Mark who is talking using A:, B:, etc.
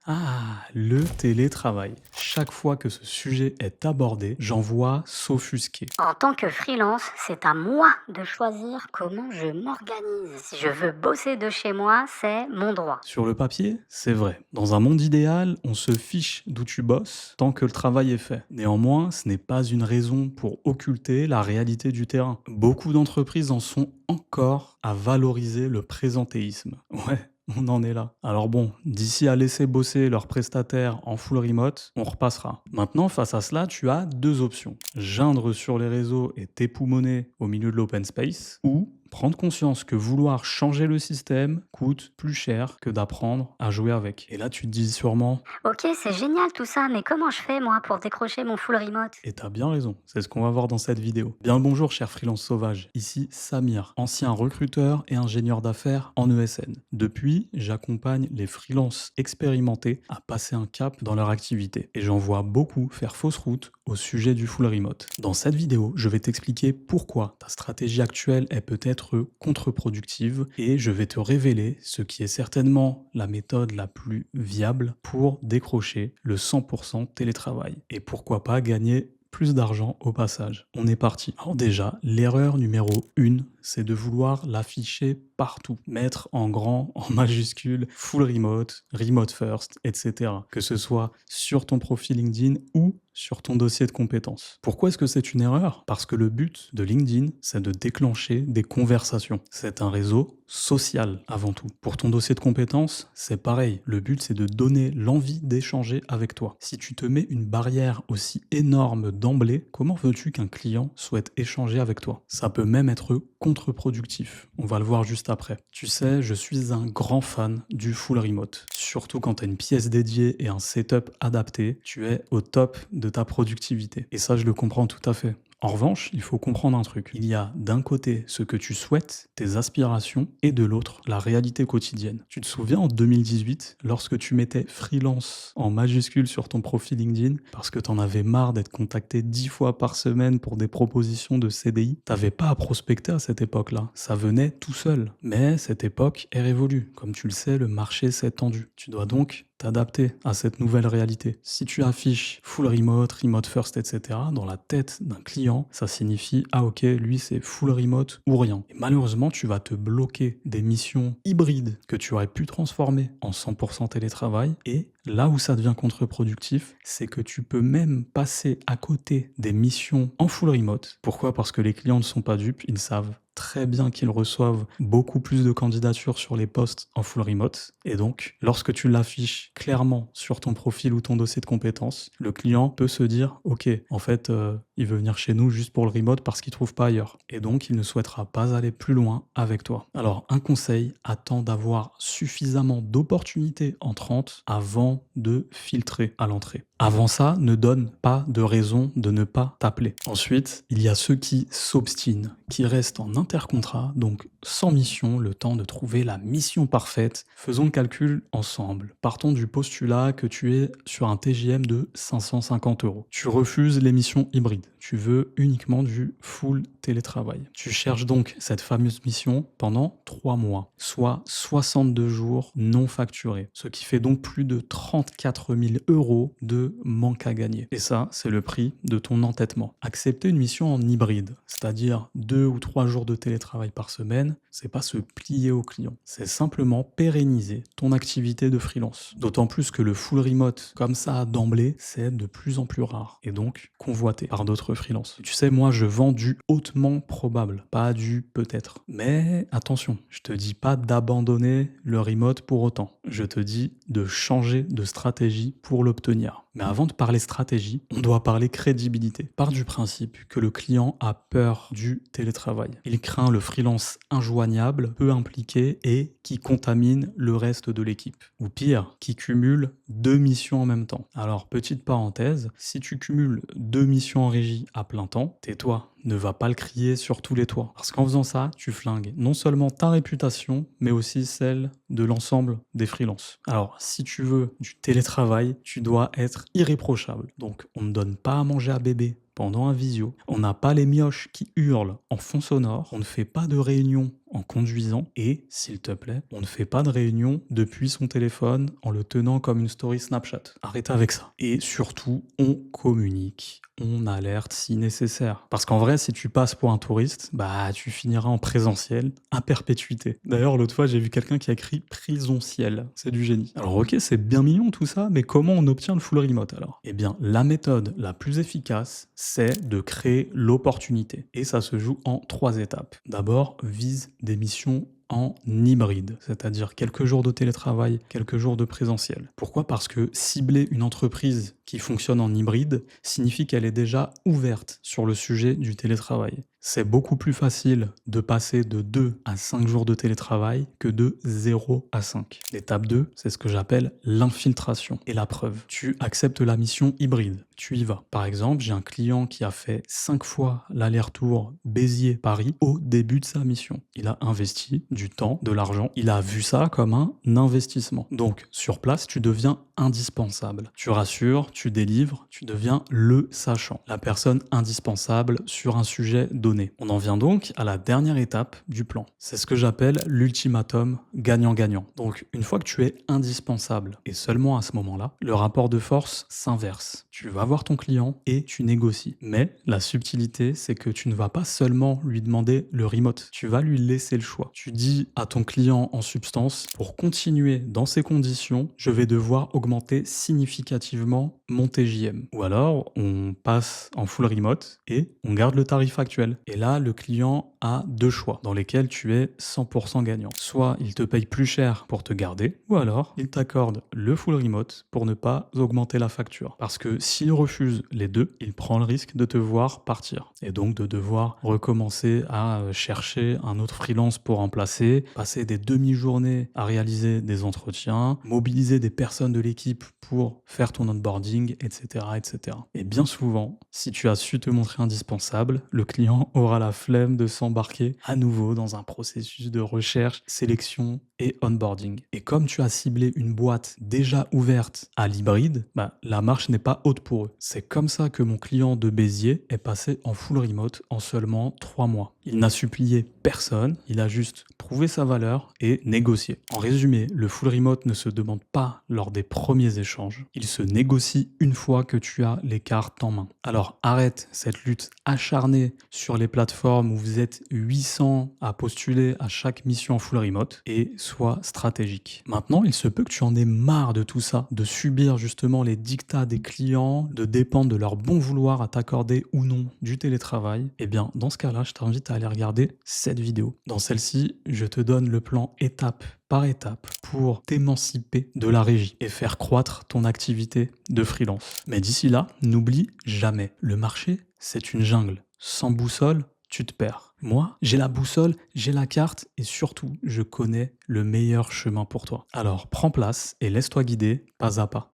A: Ah, le télétravail. Chaque fois que ce sujet est abordé, j'en vois s'offusquer.
B: En tant que freelance, c'est à moi de choisir comment je m'organise. Si je veux bosser de chez moi, c'est mon droit.
A: Sur le papier, c'est vrai. Dans un monde idéal, on se fiche d'où tu bosses tant que le travail est fait. Néanmoins, ce n'est pas une raison pour occulter la réalité du terrain. Beaucoup d'entreprises en sont encore à valoriser le présentéisme. Ouais. On en est là. Alors bon, d'ici à laisser bosser leurs prestataires en full remote, on repassera. Maintenant, face à cela, tu as deux options. Geindre sur les réseaux et t'époumoner au milieu de l'open space, ou prendre conscience que vouloir changer le système coûte plus cher que d'apprendre à jouer avec. Et là, tu te dis sûrement,
B: Ok, c'est génial tout ça, mais comment je fais moi pour décrocher mon full remote?
A: et t'as bien raison, c'est ce qu'on va voir dans cette vidéo. Bien le bonjour, cher freelance sauvage. Ici Samir, ancien recruteur et ingénieur d'affaires en ESN. Depuis, j'accompagne les freelances expérimentés à passer un cap dans leur activité. Et j'en vois beaucoup faire fausse route au sujet du full remote. Dans cette vidéo, je vais t'expliquer pourquoi ta stratégie actuelle est peut-être contre-productive et je vais te révéler ce qui est certainement la méthode la plus viable pour décrocher le 100% télétravail. Et pourquoi pas gagner plus d'argent au passage. On est parti. Alors déjà, l'erreur numéro 1, c'est de vouloir l'afficher partout. Mettre en grand, en majuscule, full remote, remote first, etc. Que ce soit sur ton profil LinkedIn ou sur ton dossier de compétences. Pourquoi est-ce que c'est une erreur? Parce que le but de LinkedIn, c'est de déclencher des conversations. C'est un réseau social avant tout. Pour ton dossier de compétences, c'est pareil. Le but, c'est de donner l'envie d'échanger avec toi. Si tu te mets une barrière aussi énorme d'emblée, comment veux-tu qu'un client souhaite échanger avec toi? Ça peut même être contre-productif. On va le voir juste après. Tu sais, je suis un grand fan du full remote. Surtout quand tu as une pièce dédiée et un setup adapté, tu es au top de ta productivité. Et ça, je le comprends tout à fait. En revanche, il faut comprendre un truc. Il y a d'un côté ce que tu souhaites, tes aspirations, et de l'autre, la réalité quotidienne. Tu te souviens en 2018, lorsque tu mettais freelance en majuscule sur ton profil LinkedIn, parce que t'en avais marre d'être contacté 10 fois par semaine pour des propositions de CDI, t'avais pas à prospecter à cette époque-là. Ça venait tout seul. Mais cette époque est révolue. Comme tu le sais, le marché s'est tendu. Tu dois donc t'adapter à cette nouvelle réalité. Si tu affiches full remote, remote first, etc., dans la tête d'un client, ça signifie ah ok, lui c'est full remote ou rien. Et malheureusement, tu vas te bloquer des missions hybrides que tu aurais pu transformer en 100% télétravail. Et là où ça devient contre-productif, c'est que tu peux même passer à côté des missions en full remote. Pourquoi? Parce que les clients ne sont pas dupes, ils savent très bien qu'ils reçoivent beaucoup plus de candidatures sur les postes en full remote. Et donc, lorsque tu l'affiches clairement sur ton profil ou ton dossier de compétences, le client peut se dire, OK, en fait, il veut venir chez nous juste pour le remote parce qu'il trouve pas ailleurs. Et donc, il ne souhaitera pas aller plus loin avec toi. Alors, un conseil, attends d'avoir suffisamment d'opportunités entrantes avant de filtrer à l'entrée. Avant ça, ne donne pas de raison de ne pas t'appeler. Ensuite, il y a ceux qui s'obstinent, qui restent en intercontrat, donc sans mission, le temps de trouver la mission parfaite. Faisons le calcul ensemble. Partons du postulat que tu es sur un TJM de 550 euros. Tu refuses les missions hybrides. Tu veux uniquement du full télétravail. Tu cherches donc cette fameuse mission pendant 3 mois, soit 62 jours non facturés, ce qui fait donc plus de 34 000 euros de manque à gagner. Et ça, c'est le prix de ton entêtement. Accepter une mission en hybride, c'est-à-dire 2 ou 3 jours de télétravail par semaine, c'est pas se plier au client. C'est simplement pérenniser ton activité de freelance. D'autant plus que le full remote, comme ça d'emblée, c'est de plus en plus rare. Et donc convoité par d'autres freelances. Tu sais, moi, je vends du hautement probable, pas du peut-être. Mais attention, je te dis pas d'abandonner le remote pour autant. Je te dis de changer de stratégie pour l'obtenir. Mais avant de parler stratégie, on doit parler crédibilité. Part du principe que le client a peur du télétravail. Il craint le freelance injoignable, peu impliqué et qui contamine le reste de l'équipe. Ou pire, qui cumule 2 missions en même temps. Alors, petite parenthèse, si tu cumules 2 missions en régie à plein temps, tais-toi. Ne va pas le crier sur tous les toits. Parce qu'en faisant ça, tu flingues non seulement ta réputation, mais aussi celle de l'ensemble des freelances. Alors, si tu veux du télétravail, tu dois être irréprochable. Donc, on ne donne pas à manger à bébé pendant un visio. On n'a pas les mioches qui hurlent en fond sonore. On ne fait pas de réunion en conduisant. Et, s'il te plaît, on ne fait pas de réunion depuis son téléphone en le tenant comme une story Snapchat. Arrête avec ça. Et surtout, on communique. On alerte si nécessaire. Parce qu'en vrai, si tu passes pour un touriste, bah tu finiras en présentiel à perpétuité. D'ailleurs, l'autre fois, j'ai vu quelqu'un qui a écrit prisontiel. C'est du génie. Alors ok, c'est bien mignon tout ça, mais comment on obtient le full remote alors? Eh bien, la méthode la plus efficace, c'est de créer l'opportunité. Et ça se joue en 3 étapes. D'abord, vise des missions en hybride, c'est-à-dire quelques jours de télétravail, quelques jours de présentiel. Pourquoi? Parce que cibler une entreprise qui fonctionne en hybride signifie qu'elle est déjà ouverte sur le sujet du télétravail. C'est beaucoup plus facile de passer de 2 à 5 jours de télétravail que de 0 à 5. L'étape 2, c'est ce que j'appelle l'infiltration. Et la preuve, tu acceptes la mission hybride, tu y vas. Par exemple, j'ai un client qui a fait 5 fois l'aller-retour Béziers-Paris au début de sa mission. Il a investi du temps, de l'argent, il a vu ça comme un investissement. Donc, sur place, tu deviens indispensable. Tu rassures, tu délivres, tu deviens le sachant, la personne indispensable sur un sujet donné. On en vient donc à la dernière étape du plan. C'est ce que j'appelle l'ultimatum gagnant-gagnant. Donc, une fois que tu es indispensable, et seulement à ce moment-là, le rapport de force s'inverse. Tu vas voir ton client et tu négocies. Mais la subtilité, c'est que tu ne vas pas seulement lui demander le remote, tu vas lui laisser le choix. Tu dis à ton client en substance, pour continuer dans ces conditions, je vais devoir augmenter significativement mon TJM. Ou alors, on passe en full remote et on garde le tarif actuel. Et là, le client a 2 choix dans lesquels tu es 100% gagnant. Soit il te paye plus cher pour te garder, ou alors il t'accorde le full remote pour ne pas augmenter la facture. Parce que s'il refuse les deux, il prend le risque de te voir partir. Et donc de devoir recommencer à chercher un autre freelance pour remplacer, passer des demi-journées à réaliser des entretiens, mobiliser des personnes de l'équipe pour faire ton onboarding, etc., etc. Et bien souvent, si tu as su te montrer indispensable, le client aura la flemme de s'embarquer à nouveau dans un processus de recherche, sélection et onboarding. Et comme tu as ciblé une boîte déjà ouverte à l'hybride, la marche n'est pas haute pour eux. C'est comme ça que mon client de Béziers est passé en full remote en seulement 3 mois. Il n'a supplié personne, il a juste prouvé sa valeur et négocié. En résumé, le full remote ne se demande pas lors des premiers échanges. Il se négocie une fois que tu as les cartes en main. Alors arrête cette lutte acharnée sur les plateformes où vous êtes 800 à postuler à chaque mission en full remote et sois stratégique. Maintenant, il se peut que tu en aies marre de tout ça, de subir justement les dictats des clients, de dépendre de leur bon vouloir à t'accorder ou non du télétravail. Eh bien, dans ce cas-là, je t'invite à aller regarder cette vidéo. Dans celle-ci, je te donne le plan étape par étape pour t'émanciper de la régie et faire croître ton activité de freelance. Mais d'ici là, n'oublie jamais, le marché, c'est une jungle. Sans boussole, tu te perds. Moi, j'ai la boussole, j'ai la carte et surtout, je connais le meilleur chemin pour toi. Alors, prends place et laisse-toi guider pas à pas.